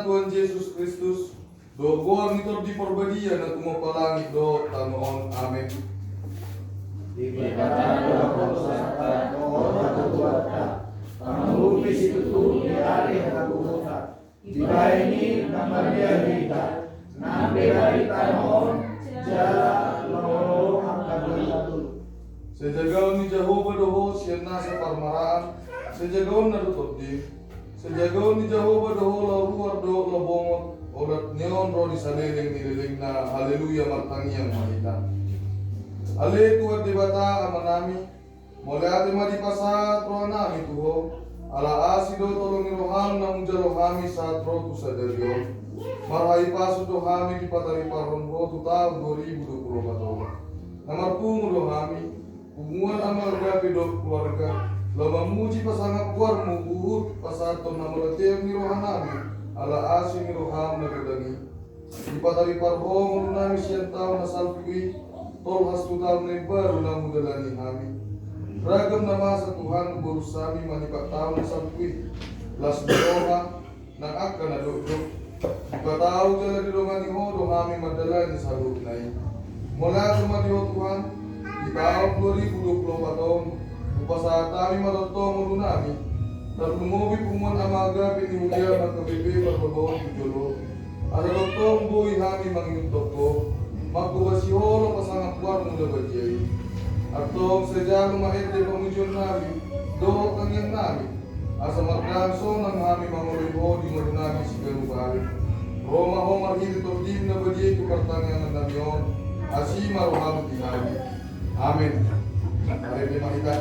Tuhan Yesus Kristus, doa nito di perbadian at umapalangit do tanoon. Amen. Dikatakan sa oras katuwata, pangupis ito ni Ari Hakuta, dibaini ng Maria nampirita noon, jala lolo ang kadulatul. Sejagaw ni Jehovah doho siya nasa parmaraan, sejagaw na lutot di. Sejagaw ni Jehovah doho laruar do labongot, orat neon ro di saliling nililing na haleluya martangi ang mahita. Ale tuat di bata amanami, mole ate madipasa tro nami tuho, ala asido tolong roham na muja rohami sa tro tu sadaryo, marhai pasu rohami di patari parronho tu tahun 2024. Namarpungu rohami, hubungan amal gapi do keluarga, lama muji pasangan kuarmu uhut pasaton namolateo ni rohanami, ala asi ni roham na gadangi, di patari parronho nami siyentaw na salpui, tol hastudal na baru na mudalani kami. Ragam nama sa Tuhan berusami manipak tahu na salpui, las doha ng akka na duduk. Ipataw jala di domani ho dohami madalani sa lupnay. Mula dumadi ho Tuhan, di tahun 2024, upasatami matotong mulunami, at lumubi pumuan amaga pinihulian at kabibi pagbabawang kujolo. At atotong buhay hami manginuntok ko, magkubasiholo pasangang puar mula bajay. At tong sejalo mahete pamujon namin, dohok ang yang namin. Asa markanso ng hami manguliho di marunami si Ganubari. Roma ho marhili tordim na bajay kupartangan ng namyon, asi maruham di hami. Amen. Mari makita.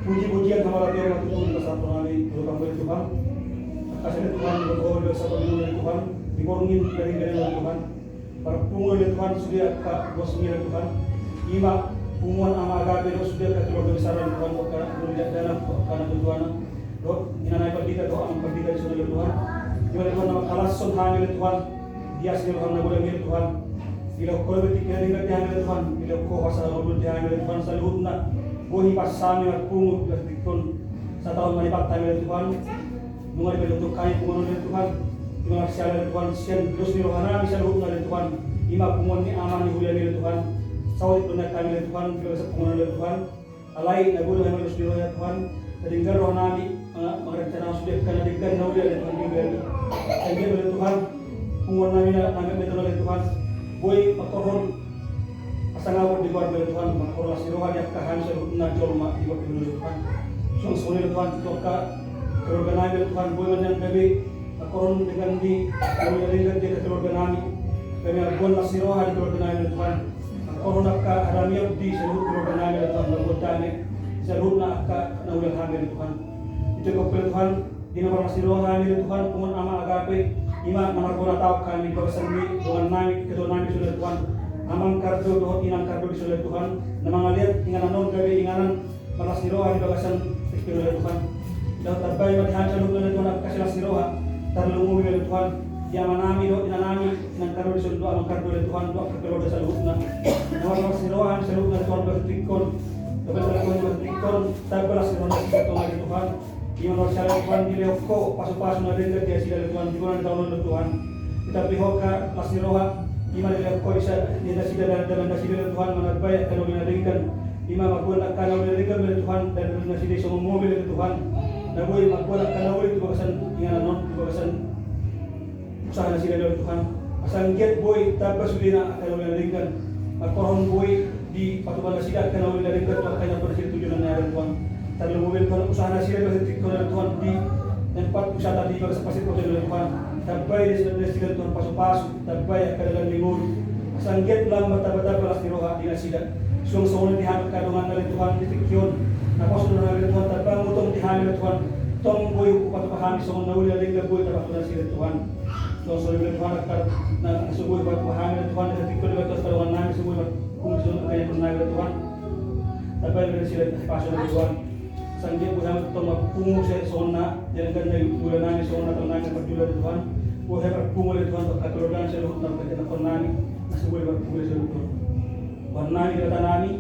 Puji-pujian hamba Tuhan matutunan ke satu hari berubah oleh Tuhan. Kasih Tuhan berdoa dari satu oleh Tuhan, diborongin dari Tuhan. Para pungu oleh Tuhan sudah ke bosmi oleh Tuhan. Ima punguan ama agape sudah ke keluarga besar Tuhan dalam karena Tuhan. Dok inanai perdita doa am perdita di oleh Tuhan. Dimana Tuhan nama kalas son hamil Tuhan. Dia sendiri Tuhan nama boleh Tuhan. Bila kau berarti kena dengar dia hamil Tuhan. Bila kau pasal Allah dia hamil Tuhan selalu nak. Buhi pasami at pungot dikon sa taon manipak tayo ng Tuhan. Mga ibalutok kayo pungon ng Tuhan. Mga siya ng Tuhan siyan Diyos ni Rohanami sa loob ng Tuhan. Ima pungon ni Ama ni Julia ni Tuhan. Sawit po na kami ng Tuhan bila sa pungon ng Tuhan. Alay nagulo ng Diyos ni Tuhan. Nadinggan Rohanami mga rencana sudah ka nadinggan na ulit ng Tuhan dinggan. Kaya ng Tuhan pungon namin na namin ng Tuhan. Buhi pagkahon asangawat di luar dari Tuhan, maka si rohani kahan seru na jolma di luar dari Tuhan. Sung sunil Tuhan toka keluarga dari Tuhan boleh yang kami koron dengan di dari di keluarga kami. Kami akan si rohani keluarga dari Tuhan. Koron ka haramiya di seluruh keluarga dari Tuhan berbuatane seluruh ka naulang kami Tuhan. Itu kepada Tuhan di nomor si rohani Tuhan kumun ama agape ima manakuna tao kami bersendi dengan nami kedua nami sudah Tuhan. Amang kardo dohot inang kardo bisulay Tuhan na mga liat inganan non gabi inganan malas ni rohan bagasan tikpilo Tuhan Dapat tabbay madihan sa lupa na Tuhan ang kasilang siroha. Tarlunguwi na Tuhan. Yang manami do inanami nang karo di sundo ang kardo ni Tuhan do kakalo sa lupa na. Nawag sirohan sa lupa na Tuhan bertikon. Dapat Tuhan bertikon tabbala sirohan sa Tuhan ni Tuhan. Iman sa Tuhan dili ko paso-paso na rin kaya sila Tuhan di ko na taon ng Tuhan. Kita pihoka lasiroha iman nila ko isa nila sila dalam sila Tuhan managbay kalau minaringkan ima magbulat kalau minaringkan nila Tuhan dan nila sila sa mobil nila Tuhan naboy magbulat kalau itu bakasan ingana non bakasan usaha na sila nila Tuhan asang get boy tapos uli na kalau minaringkan magkoron boy di patuban na sila kalau minaringkan to kanya pun sila tujuan na Tuhan tapi mobil kalau usaha na sila nila Tuhan di dan pat usaha tadi bakasan pasir ko nila Tuhan tabbay sila Tuhan paso-paso tabbay kadalang lingod sanggit lang mata-mata palas ni roha di sila sung-sung di hamil kadungan na Tuhan ditikyon napos na rin Tuhan tabbang utong di hamil Tuhan tong boy upat pahami sung nauli na lingga boy tapos na sila Tuhan so rin Tuhan na suboy pat pahami Tuhan ditikyon na ito kadungan namin suboy kung sunod kaya kung namin Tuhan tabbay rin sila paso na Tuhan sanggit po namin itong magpungo sa sona yan ganda yung tulan namin sona itong namin pagtulan Tuhan buhay pagpungo Tuhan pagkatulugan sa luhut ng pagkakon namin nasa buhay pagpungo sa luhut Tuhan namin kata namin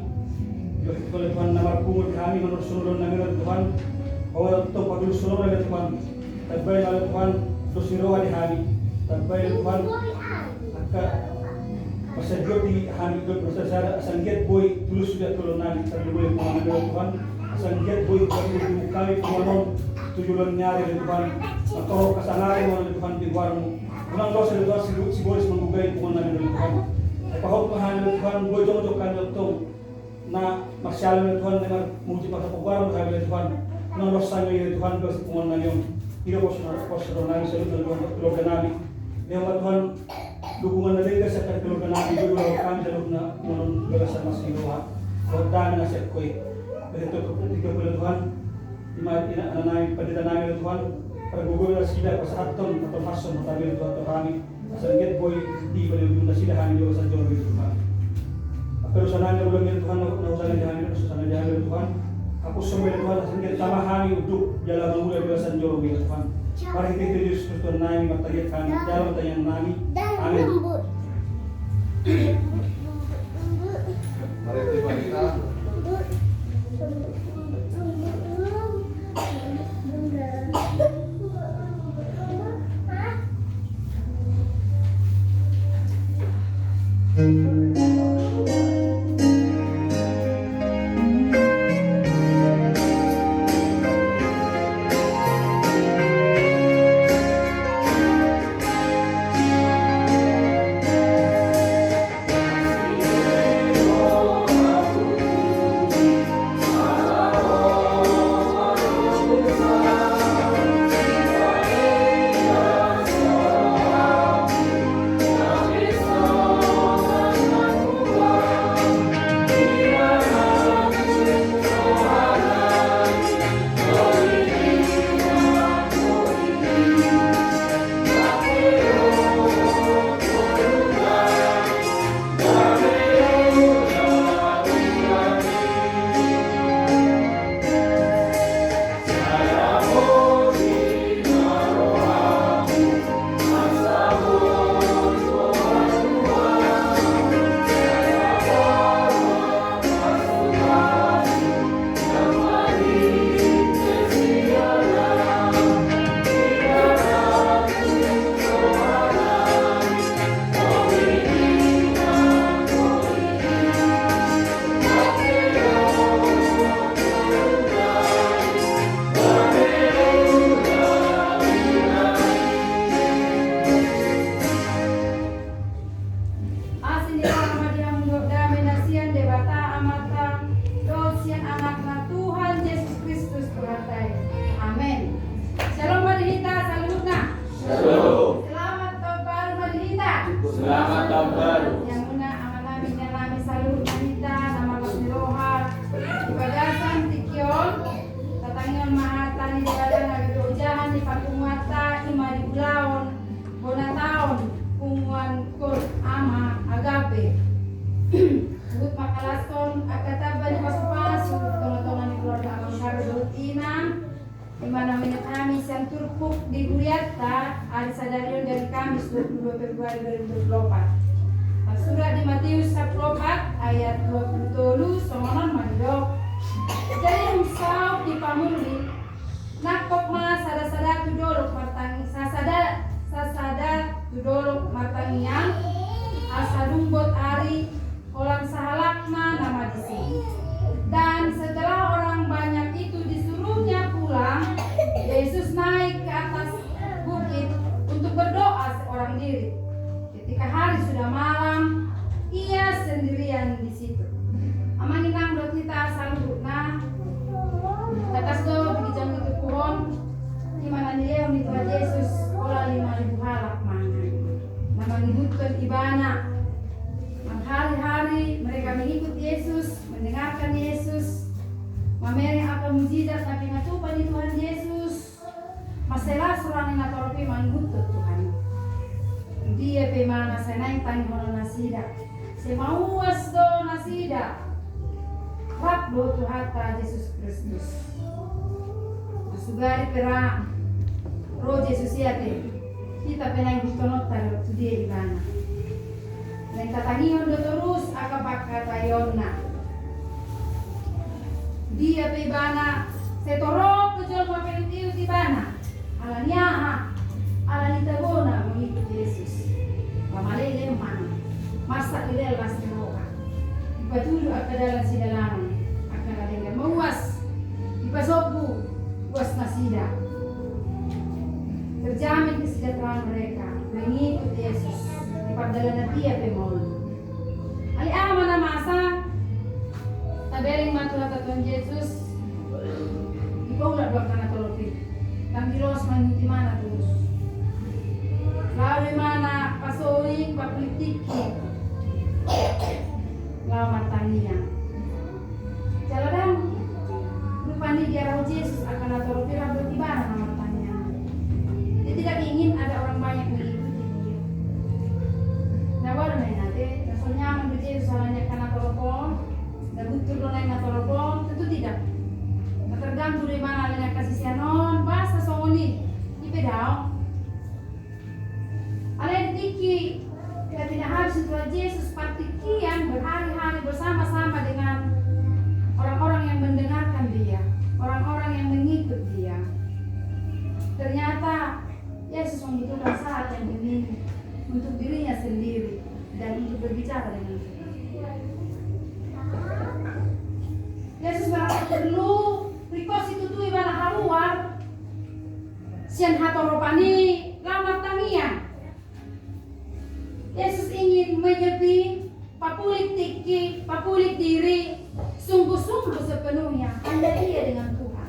yung Tuhan na magpungo kami manursunod namin Tuhan o itong paglusunod namin Tuhan tagbay namin Tuhan dosiroha di kami tagbay Tuhan agka masadyo di kami bersasara sanggit boy tulus sudah tulun namin sa buhay pagpungo Tuhan sanggit boy pagpungo kami pumanon tujuan nyari dari Tuhan atau kesalahan oleh Tuhan di luarmu. Unang dosa dari Tuhan si Boris menggugay pukulan dari Tuhan. Pahot mahal dari Tuhan boy jong-jongkan itu na masyal dari Tuhan dengan muji pada pagwaran dari Tuhan. Unang dosa dari Tuhan bersih pukulan na yun. Ilo ko sa namin sa lupa Tuhan keluarga namin. Ngayon Tuhan dukungan na rin sa keluarga namin dukungan kami sa lupa na pukulan bagasan mas inuha. Huwag dami na siya ko'y. Ito Tuhan. Namin padita namin Tuhan paggugulo na sila pasahaton atau mason matabil Tuhan kami sanggit boy di baliw na sila hamin yung sa Diyos Tuhan pero sa namin ulang yung Tuhan na usahan niya hamin sa namin hamin Tuhan ako sumil Tuhan sanggit tama hamin uduk jalan mula yung sa Diyos Tuhan para hindi Diyos Kristo namin matagit kami jalan tayang namin amin Mari tiba kita. Kamis 22 Februari 2024. Surat di Matius 14 ayat 20 somonon mandok. Jadi usau di pamuli nakop ma sada tudolok martangi sasada tudolok martangian asadumbot ari orang sahalakna nama di sini. Dan setelah orang banyak itu disuruhnya pulang, Yesus naik ke atas bukit untuk berdoa seorang diri. Ketika hari sudah malam, ia sendirian di situ. Amangin nang dot kita salurna. Tatas do bigijang itu pohon. Di mana dia itu Yesus olah 5.000 halak mana. Nama ngikutkan ibana. Hari-hari mereka mengikut Yesus, mendengarkan Yesus, mamere akan mujizat tapi ngatupan di Tuhan Yesus. Masalah surang yang natoropi manggutut Tuhan. Dia pemana senang tani hono nasida. Semauas do nasida. Rap do Tuhata Yesus Kristus. Masugari pera roh Yesus yate. Kita penang hitonot tayo dia di mana. Dan katangion do terus akapakatayonna. Dia pebana setorok kejol mapelitiu di bana. Alaniaha alanitagona mengikut Yesus. Pamalele mana. Masa ilel lastiroka. Ipatulu akadalan sidalaman. Akan adenggan mewas. Ipasobu was nasida. Terjamin kesejahteraan mereka mengikut Yesus. Pagdalan dia pemol. Ali ama na masa tabeling matuha Tuhan Yesus. Ikaw na ba kana tolopi? Tanggilos man hindi mana terus. Lawi mana pasoling papolitiki. Lawan tanian. Jaladang rupani dia roh Yesus akan atolopi rambut ibana nama tanian. Dia tidak ingin ada orang banyak mengikuti. Nawar na natin, kaso nyaman din salahnya karena telepon, dan betul do na telepon, tentu tidak. Tergantung dari mana alanya kasih sianon, basta songoni, ipedao. Alay diki, kita tidak harus setelah Yesus partikian berhari-hari bersama-sama dengan orang-orang yang mendengarkan dia, orang-orang yang mengikut dia. Ternyata Yesus membutuhkan saat yang dingin untuk dirinya sendiri dan untuk berbicara dengan Tuhan. Yesus merasa perlu rikos itu tuh ibana haluar sian hatoropani lamat tangian. Yesus ingin menyepi papulik diri sungguh-sungguh sepenuhnya anda dia dengan Tuhan.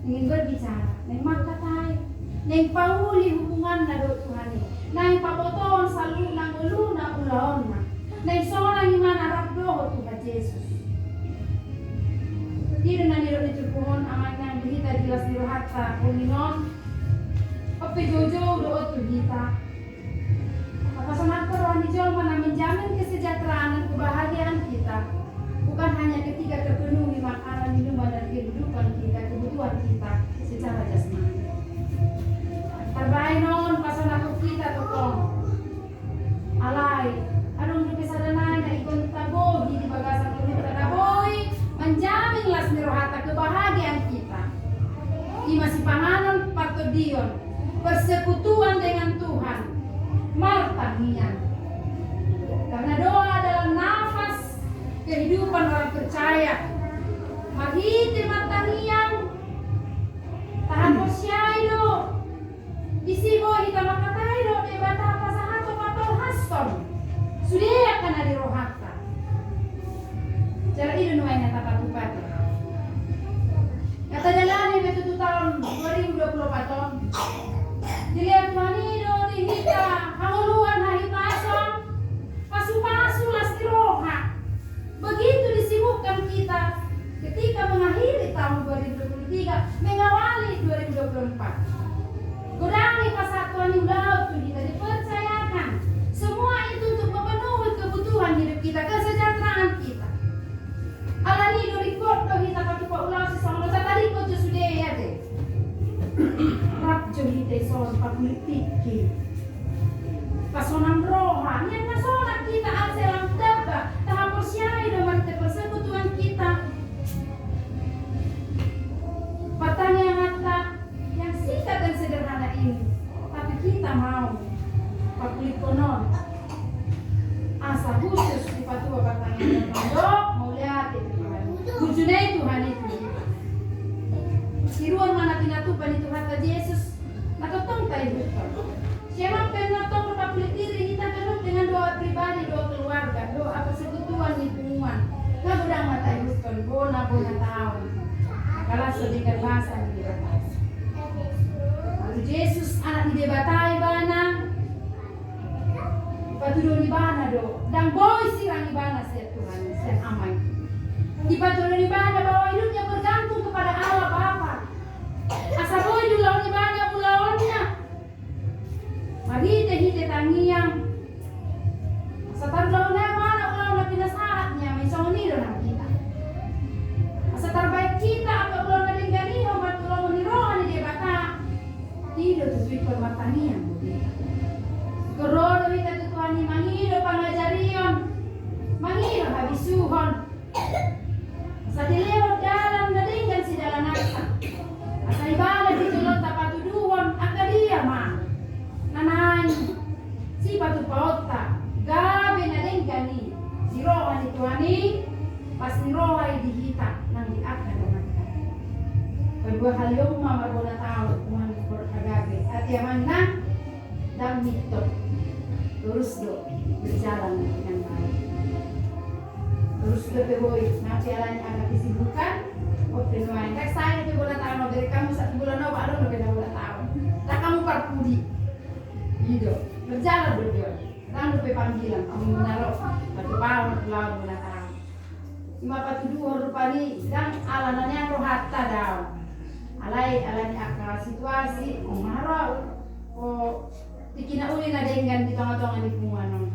Ingin berbicara neng makatai neng pauli hubungan nado Tuhan ini. Nang papoton salu nang ulu nang ulaon na. Nang sona gimana rabdo Tuhan Yesus. Tidak naniro itu pohon aman nang berita jelas dirohata kuminon. Opi jojo do tu kita. Apa sama peron dijol mana menjamin kesejahteraan dan kebahagiaan kita. Bukan hanya ketika terpenuhi makanan, minuman dan kehidupan kita, kebutuhan kita secara jasmani. Terbaik non pasal aku kita tolong alai anong dipesadanay na ikon tabogi di bagasan ulit tadaboy menjamin las nirohata kebahagiaan kita di masih panganon patodion persekutuan dengan Tuhan martangian karena doa adalah nafas kehidupan orang percaya mahiti martangian tahan posyaido isibo kita makatai do de bata pasahato patol haston sudah akan ada rohata cara itu nuanya tapat-tupat kata jalani betul tahun 2024 tahun dilihat manido dihita hanguluan hahitason pasu-pasu lasti roha begitu disibukkan kita ketika mengakhiri tahun 2024 mau pakulit konon asa khusus di patua pertanyaan mandok mau lihat itu Tuhan tujuannya Tuhan itu siruan mana pinatupan itu kata Yesus natotong tayo betul siapa penatong pakulit diri kita kenut dengan doa pribadi doa keluarga doa persekutuan lingkungan nggak budang mata betul bona tahu kalau sedikit bahasa di debat Yesus anak di debatai bana patulun di bana do dan boy sirang di bana saya Tuhan saya amai di patulun di bana bahwa hidupnya bergantung kepada Allah Bapa asa boy dulu di bana pulauannya mari hite tangiang asa tarlaw na mana ulau na pinasahatnya may songonido ng kita asa terbaik kita apa ulau na lingganiho matulong ni rohan di debata tidak tujuh permatanian Kororo kita Tuhan ni mangiro pangajarion mangiro habisuhon sa dilewat dalam nadinggan si dalam asa asa ibadah di tulot tapatuduhon akadia ma nanahan si patupauta gabi nadinggan ni si rohan ni Tuhan ni pas ni rohan dihita nang diakan dengan kedua hal yung mamarbola tao Tuhan beragabe at yaman na dan mito terus do berjalan dengan baik terus do pehoy na jalan agak disibukan o penuan kak saya itu bola tao dari kamu 1 bulan no baru no beda bola tao tak kamu parpudi gitu berjalan berdua dan do panggilan kamu menaruh batu bawang lawan bola tao ima patuduh rupani dan alanannya rohatta daw alay akal situasi umaro o tikinauli na dengan di tengah-tengah lingkungan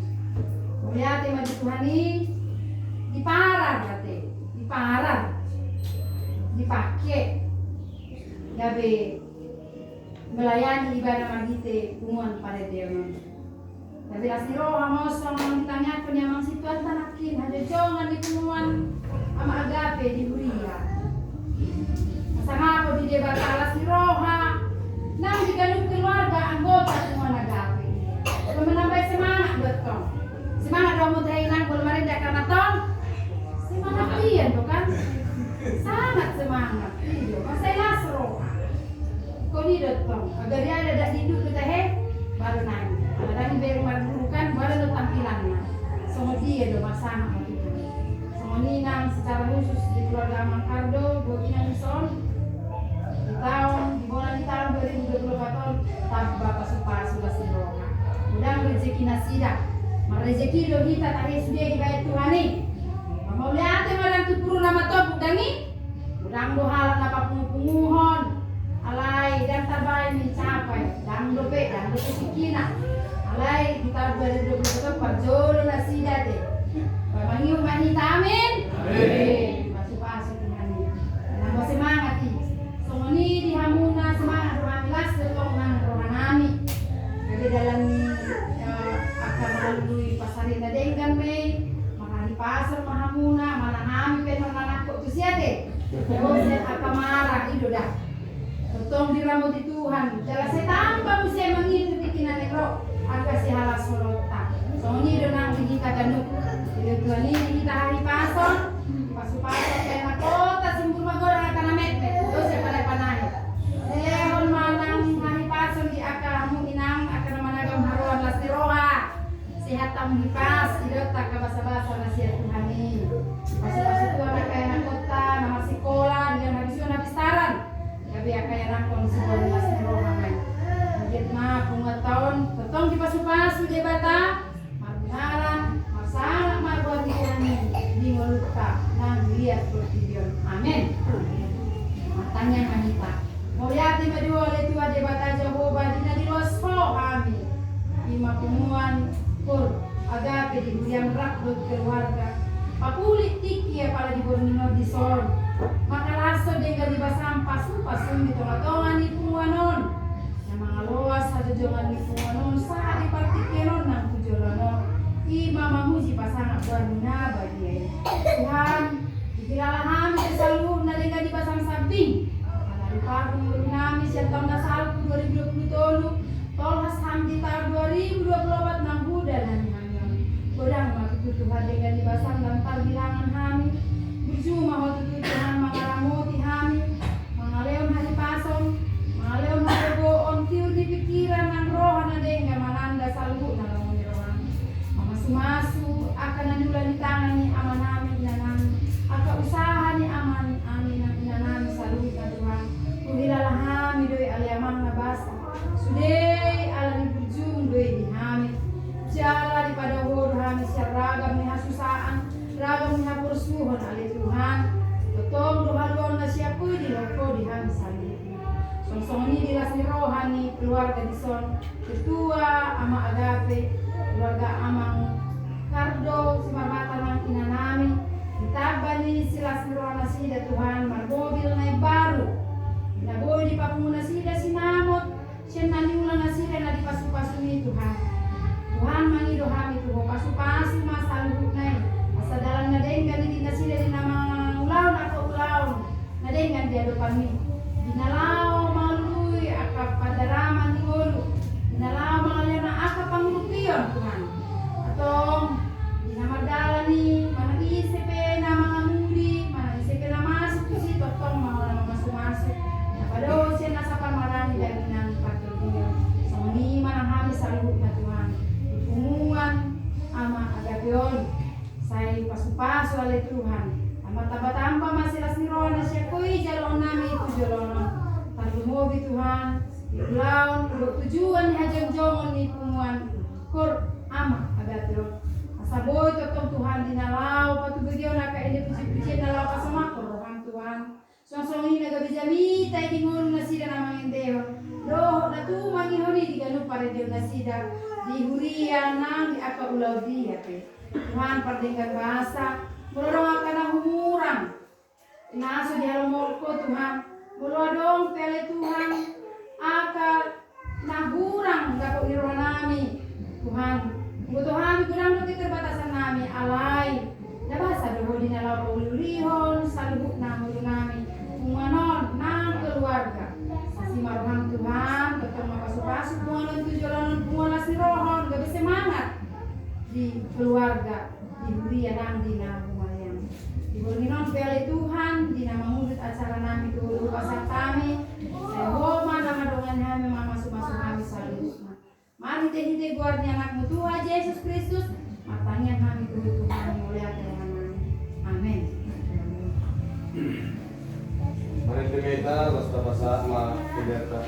melihat tema Tuhan ini diparah berarti diparah dipakai gabe melayani ibadah magite punguan pada Dewa tapi asiro amosong ditanya penyamang situasi tanakin ada jongan di punguan ama agape di Huria sangat di debat alas di roha nang diganung keluarga anggota semua nagapi menambah semangat betul semangat dong mudahin nang belum ada karena tong semangat iya bukan sangat semangat itu masih las roha kau ni datang agar dia ada hidup kita baru nang ada ni baru bukan baru tampilannya semua dia do masalah itu semua ni nang secara khusus di keluarga Mangkardo bogina son di tahun 2024 tak bapak sudah siroka mudah rezeki nasida rezeki do kita tahe sudah dibayar Tuhan ni mau lihat malam tu puru nama top dangi mudah do halak napa punguhon alai dan tabai mencapai dan do pe dan do sikina alai di tahun 2024 parjolo nasida de mangiu manita amin amin masuk Tuhan ni nambah semangat ni dihamuna semangat rohanilas dengan rohanami jadi dalam akan melalui pasarin na dengan me makani pasar mahamuna manahami penanak kok tu siate terus akan marah itu dah totong diramu di Tuhan jala setan ba musia mangitu bikinan negro agak si halas solota soni donang di kita ganuk itu Tuhan ini kita hari pasar pasu-pasu kena kota simpul magora akan amet terus pada panai lehon manang hari pasar di akamu inang akan managam haruan lastiroha sehat tamu pas tidak tak basa-basa nasihat Tuhan ini pasu-pasu tu anak kaya kota nama sekolah dengan habis taran gabi kaya rakon sekolah lastiroha kan mungkin mah pengetahuan tetong di pasu-pasu debata marbunaran masalah marbuat di meluka nang lihat pertibion amin matanya manita mau lihat di madua oleh Tuhan debata Jehovah di nadilos po amin ima pumuan pur agape di hujan rak dot keluarga pakulit tiki ya pala di bornino di sol makalaso dengan di basampas pasun di tonga-tonga ni pumuanon yang mga loas sa jojongan ni pumuanon sa di partikeron ng kujolono ima mamuji pasangan berguna bagi Tuhan dikiralah kami selalu nalinga di pasang samping karena di pagi kami siang tahun 2020 tolong ham di tahun dengan libasan dan bilangan kami. Berjumlah waktu Tuhan mengaramoti kami, mengaleon hari pason, mengaleon hari boon, tiur di pikiran dan roh na dengan mananda salbu na lamun rohan. Masu-masu akan nanulan di tangan ni aman kami inanan, akan usaha ni aman amin na inanan salbu na Tuhan. Kuhilalah kami doi aliamang nabasa, sudai ala ni berjum doi di kami. Jala di pada hor kami siar ragam ni hasusaan, ragam ni hapursuhon ali Tuhan. Totong dohaluan na siya kuy di loko di kami salib. Song-song ni diras ni rohani keluarga di son, ketua ama agape, keluarga amang kardo si marbata ng inanami. Itabani sila si rohana sida Tuhan, marbobil na baru. Naboy di papumuna sida sinamot, siya naniulan na sida na di pasu-pasu ni Tuhan. Tuhan mangido kami tuho pasu-pasu masaluhut na asa dalang nadengan di sila di namang ulaw na kaulaw nadengan di ado kami dinalaw maluluy akap padaraman ni ulu dinalaw mga na akap panglupiyon Tuhan atong dinamadala ni manang isipe na mga muli manang isipe na masuk sito atong mga masuk-masuk napadaw siya nasa pamarani dahil ng patuloy sa mga manang kami saluhut na Tuhan umuan ama agapion say pasu-pasu ale Tuhan ama tamba-tamba masilas ni Rona siya kuy jalon nami itu jalonon talumobi Tuhan ikulaon ubag tujuan ni hajong-jongon ni pumuan kur ama agapion asaboy totong Tuhan dinalaw patubigyo na ka ini puji-puji nalaw pasamakor rohang Tuhan song-song ini nagabijamita itingon na sila namang indehon doh na tumang ihoni di ganun pare Diyo na sida di huria nang di apa ulau dia pe Tuhan pardengkan bahasa mulorong akan humurang inaso di halomolko Tuhan mulodong pele Tuhan akal nahurang dapat iroh nami Tuhan Tuhan kurang nuti terbatasan nami alai na bahasa doho di nalaw paululihon salubuk na mulu nami kumanon nang keluarga si marham Tuhan tetap mapasuk-pasuk punganon tujuan punganon si rohon gak bisa semangat di keluarga di huria nang di nahumayan di burninon pele Tuhan di nama mulut acara nami dulu pasar kami sehoma nama dongan kami masuk-masuk kami salutna mari hite guardi anakmu Tuhan Yesus Kristus matanya kami dulu Tuhan mulia Tuhan amin. Mari kita basta basa ma kidata.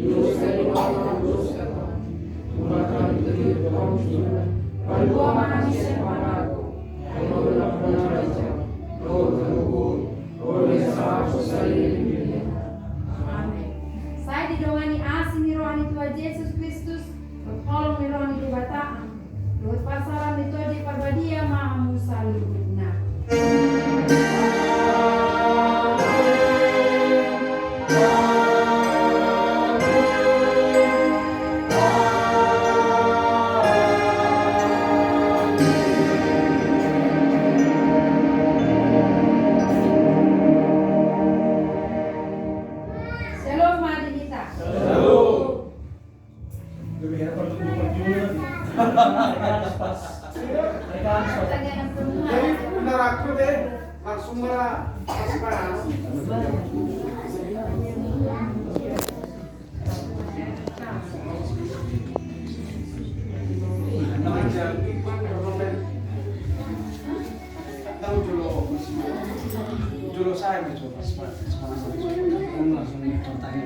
Dios dari Allah Dios Tuhan, Tuhan itu kaum sudah, Padua manusia padaku, yang benar-benar raja, roh terhubung, roh desa sosial Amin. Saya didongani asing di rohani Tuhan Yesus Kristus, bertolong di rohani kebataan, Luhut pasaran itu di parbadia maha musalihna. Shalom mari kita. Lebih enak kalau untuk perjuangan. Pertanyaan semua. Jadi benar aku deh, langsung marah, tahu julo saya mencoba semangat langsung bertanya.